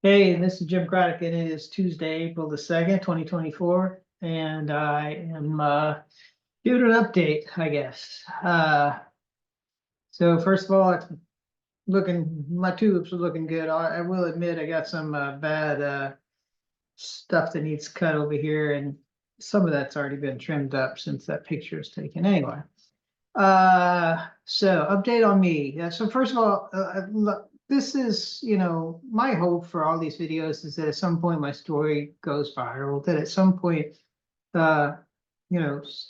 Hey, this is Jim Craddock, and it is Tuesday, April the 2nd, 2024, and I am giving an update, I guess. So first of all, it's looking, my tulips are looking good. I will admit I got some bad stuff that needs cut over here, and some of that's already been trimmed up since that picture was taken. Anyway, so update on me. So first of all, look, this is, my hope for all these videos is that at some point my story goes viral, that at some point, uh,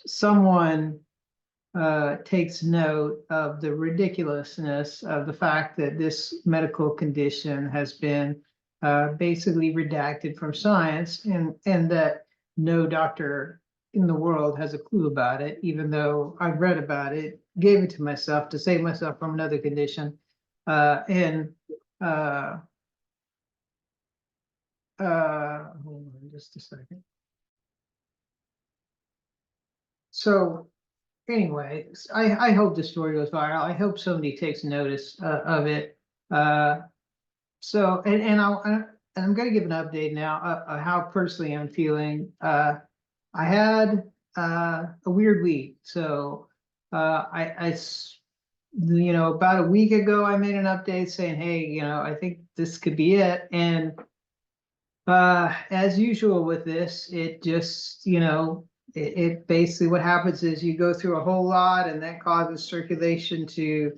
someone takes note of the ridiculousness of the fact that this medical condition has been basically redacted from science, and that no doctor in the world has a clue about it, even though I've read about it, gave it to myself to save myself from another condition. And hold on just a second. So anyway, I hope the story goes viral. I hope somebody takes notice of it. Uh, so, I'm going to give an update now how personally I'm feeling. I had a weird week. So, about a week ago, I made an update saying, hey, I think this could be it. And as usual with this, it just, it basically what happens is you go through a whole lot and that causes circulation to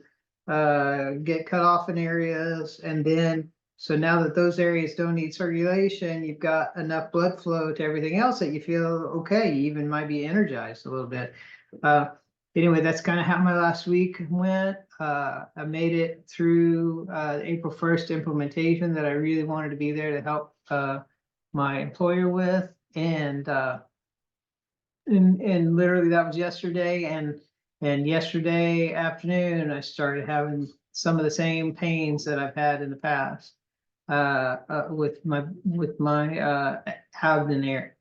get cut off in areas. And then, so now that those areas don't need circulation, you've got enough blood flow to everything else that you feel okay. You even might be energized a little bit. Uh, anyway, that's kind of how my last week went. I made it through April 1st implementation that I really wanted to be there to help my employer with, and literally that was yesterday, and yesterday afternoon I started having some of the same pains that I've had in the past with my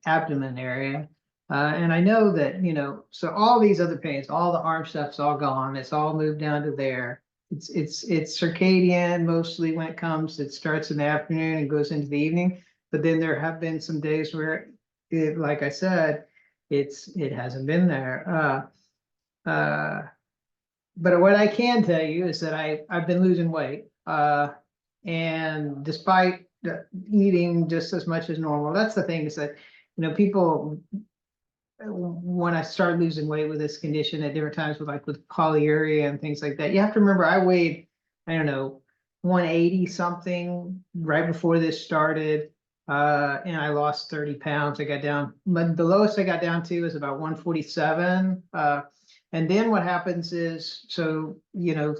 abdomen area. And I know that, so all these other pains, all the arm stuff's all gone. It's all moved down to there. It's circadian mostly when it comes. It starts in the afternoon and goes into the evening. But then there have been some days where like I said, it hasn't been there. But what I can tell you is that I've been losing weight. And despite eating just as much as normal, that's the thing is that, people, when I started losing weight with this condition at different times with polyuria and things like that, you have to remember I weighed, I don't know, 180 something right before this started. And I lost 30 pounds. I got down, but the lowest I got down to is about 147. And then what happens is, so,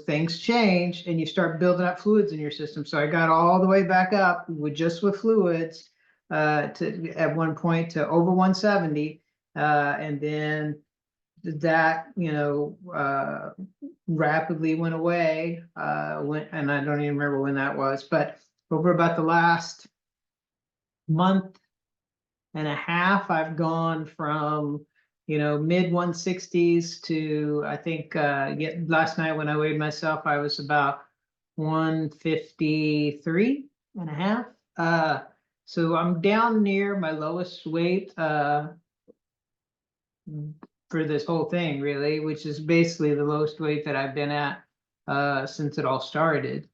things change and you start building up fluids in your system. So I got all the way back up with fluids to at one point to over 170. And then that, rapidly went away. And I don't even remember when that was, but over about the last month and a half, I've gone from, mid 160s to, I think, last night when I weighed myself, I was about 153 and a half. So I'm down near my lowest weight for this whole thing, really, which is basically the lowest weight that I've been at since it all started.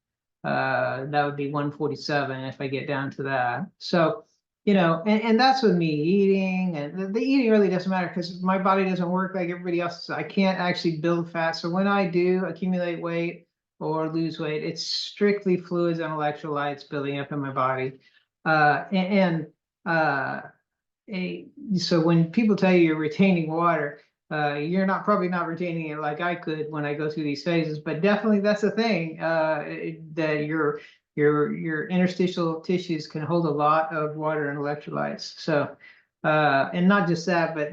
That would be 147 if I get down to that. So, and that's with me eating, and the eating really doesn't matter because my body doesn't work like everybody else. I can't actually build fat. So when I do accumulate weight or lose weight, it's strictly fluids and electrolytes building up in my body. And so when people tell you you're retaining water, you're probably not retaining it like I could when I go through these phases, but definitely that's the thing, that your interstitial tissues can hold a lot of water and electrolytes. So, and not just that, but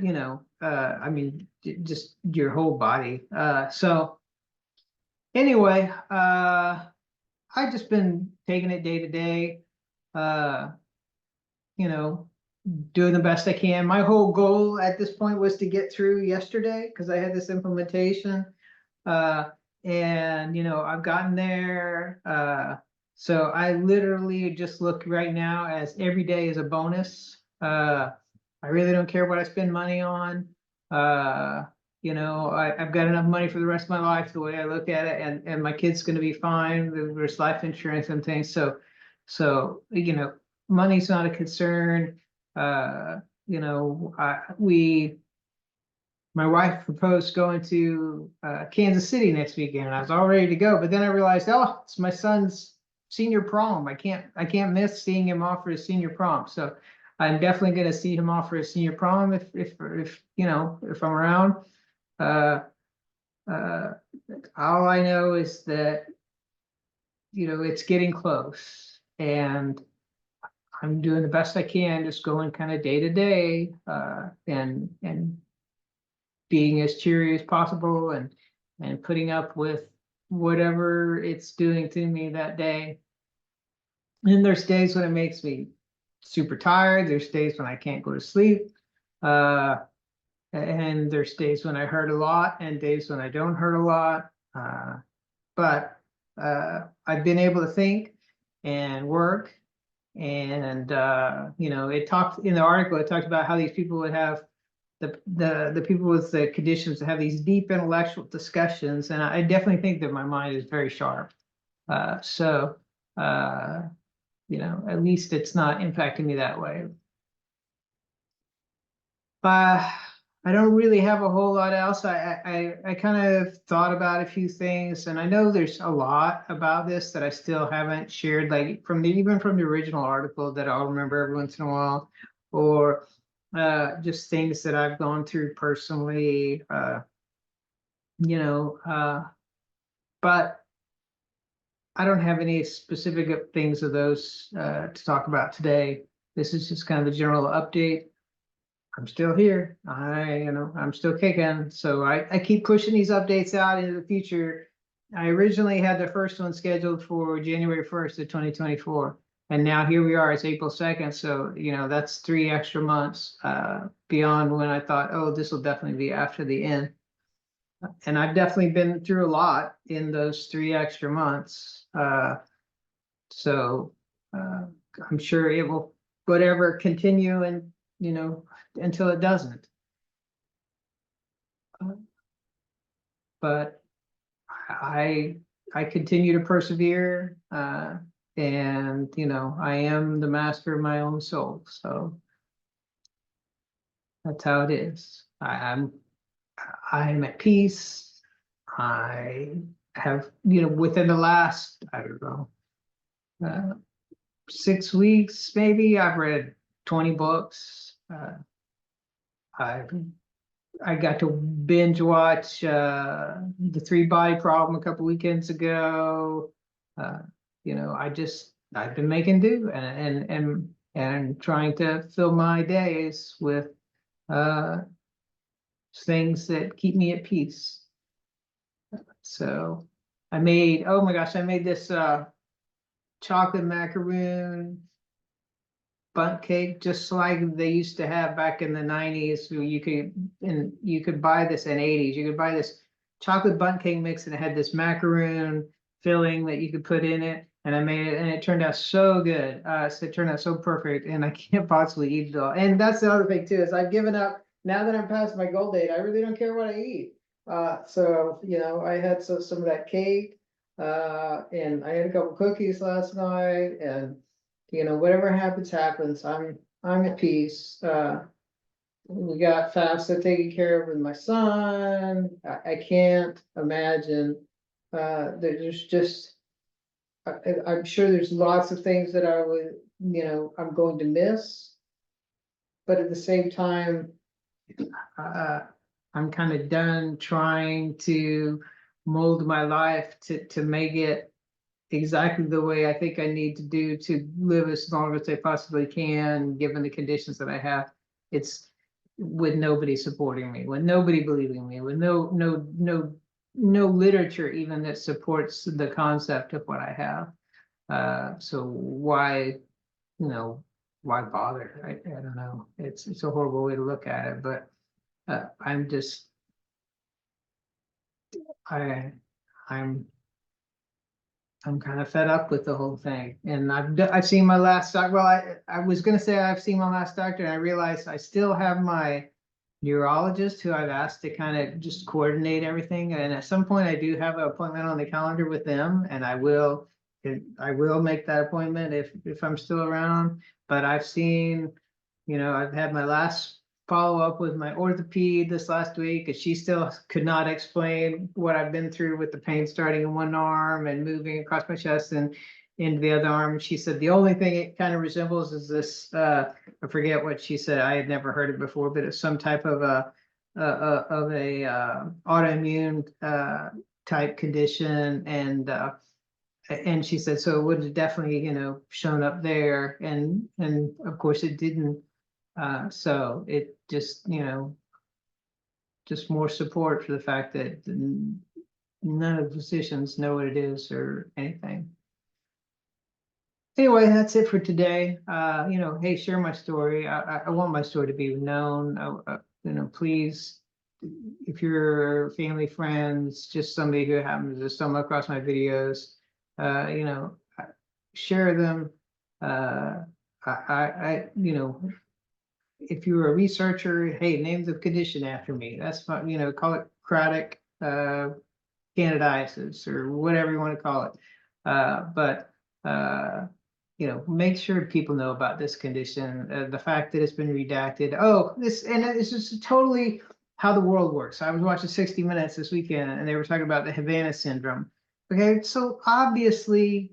I mean, just your whole body. So anyway, I've just been taking it day to day. Uh, you know, doing the best I can. My whole goal at this point was to get through yesterday because I had this implementation. Uh, and I've gotten there. So I literally just look right now as every day is a bonus. I really don't care what I spend money on. Uh, I've got enough money for the rest of my life, the way I look at it, and my kid's going to be fine. There's life insurance and things. So, money's not a concern. Uh, my wife proposed going to Kansas City next weekend, and I was all ready to go. But then I realized, oh, it's my son's senior prom. I can't miss seeing him off for his senior prom. So I'm definitely going to see him off for his senior prom if I'm around. Uh, uh, all I know is that it's getting close, and I'm doing the best I can, just going kind of day to day, and being as cheery as possible, and putting up with whatever it's doing to me that day. And there's days when it makes me super tired. There's days when I can't go to sleep. Uh, and there's days when I hurt a lot and days when I don't hurt a lot. But I've been able to think and work. And it talked in the article, it talked about how these people would have the people with the conditions to have these deep intellectual discussions, and I definitely think that my mind is very sharp. So at least it's not impacting me that way. Uh, I don't really have a whole lot else. I kind of thought about a few things, and I know there's a lot about this that I still haven't shared, like even from the original article that I'll remember every once in a while, or just things that I've gone through personally, but I don't have any specific things of those to talk about today. This is just kind of a general update. I'm still here. I'm still kicking. So I keep pushing these updates out into the future. I originally had the first one scheduled for January 1st of 2024. And now here we are, it's April 2nd. So, that's 3 extra months beyond when I thought, oh, this will definitely be after the end. And I've definitely been through a lot in those 3 extra months. So I'm sure it will whatever continue, and until it doesn't. But I continue to persevere, and I am the master of my own soul. So that's how it is. I'm at peace. I have, within the last, I don't know, 6 weeks, maybe, I've read 20 books. I've I got to binge watch The Three Body Problem a couple weekends ago. Uh, I've been making do, and trying to fill my days with uh, things that keep me at peace. So oh my gosh, I made this chocolate macaroon bundt cake, just like they used to have back in the 90s. You could buy this in 80s. You could buy this chocolate bundt cake mix, and it had this macaroon filling that you could put in it. And I made it, and it turned out so good. So it turned out so perfect, and I can't possibly eat it all. And that's the other thing too, is I've given up now that I'm past my goal date. I really don't care what I eat. So I had some of that cake, and I had a couple cookies last night, and whatever happens, happens. I'm at peace. We got FAFSA taken care of with my son. I can't imagine. There's just, I'm sure there's lots of things that I'm going to miss. But at the same time, I'm kind of done trying to mold my life to make it exactly the way I think I need to do to live as long as I possibly can, given the conditions that I have. It's with nobody supporting me, with nobody believing me, with no literature even that supports the concept of what I have. So why bother? I don't know. It's a horrible way to look at it, but I'm just I I'm I'm kind of fed up with the whole thing, and I've seen my last doc. Well, I was gonna say I've seen my last doctor, and I realized I still have my neurologist who I've asked to kind of just coordinate everything. And at some point, I do have an appointment on the calendar with them, and I will make that appointment if I'm still around. But I've seen, I've had my last follow up with my orthopede this last week, and she still could not explain what I've been through with the pain starting in one arm and moving across my chest and into the other arm. She said the only thing it kind of resembles is this, I forget what she said. I had never heard it before, but it's some type of a autoimmune type condition. And she said, so it would have definitely, shown up there. And of course it didn't. So it just, just more support for the fact that none of the physicians know what it is or anything. Anyway, that's it for today. Hey, share my story. I want my story to be known. Please, if you're family, friends, just somebody who happens to stumble across my videos, share them. If you're a researcher, hey, name the condition after me. That's fine. Call it chronic candidiasis or whatever you want to call it. But make sure people know about this condition. The fact that it's been redacted. Oh, it's just totally how the world works. I was watching 60 Minutes this weekend, and they were talking about the Havana syndrome. Okay, so obviously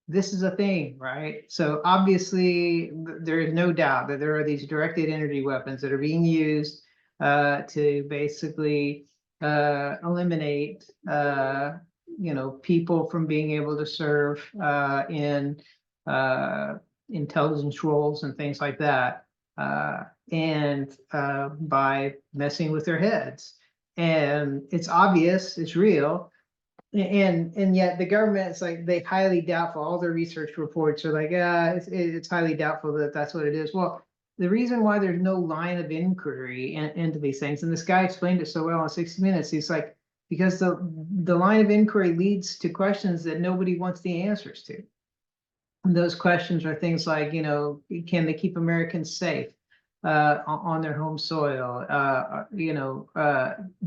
this is a thing, right? So obviously there is no doubt that there are these directed energy weapons that are being used to basically eliminate people from being able to serve in intelligence roles and things like that, and by messing with their heads. And it's obvious, it's real. And yet the government, it's like they highly doubtful. All their research reports are like, it's highly doubtful that that's what it is. Well, the reason why there's no line of inquiry into these things, and this guy explained it so well in 60 Minutes, he's like, because the line of inquiry leads to questions that nobody wants the answers to. And those questions are things like, can they keep Americans safe on their home soil?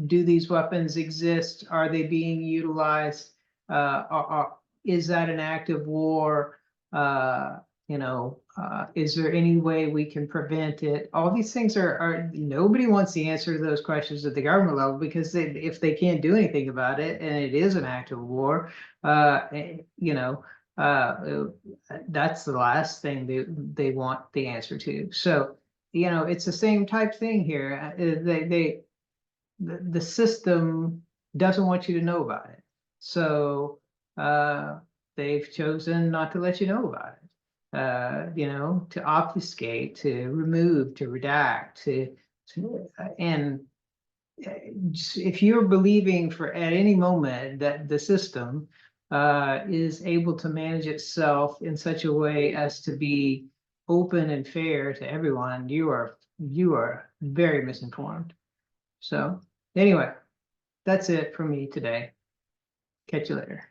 Do these weapons exist? Are they being utilized? Is that an act of war? Is there any way we can prevent it? All these things are nobody wants the answer to those questions at the government level, because if they can't do anything about it and it is an act of war, that's the last thing they want the answer to. So, it's the same type thing here. The system doesn't want you to know about it. So they've chosen not to let you know about it. To obfuscate, to remove, to redact, and if you're believing at any moment that the system is able to manage itself in such a way as to be open and fair to everyone, you are very misinformed. So anyway, that's it for me today. Catch you later.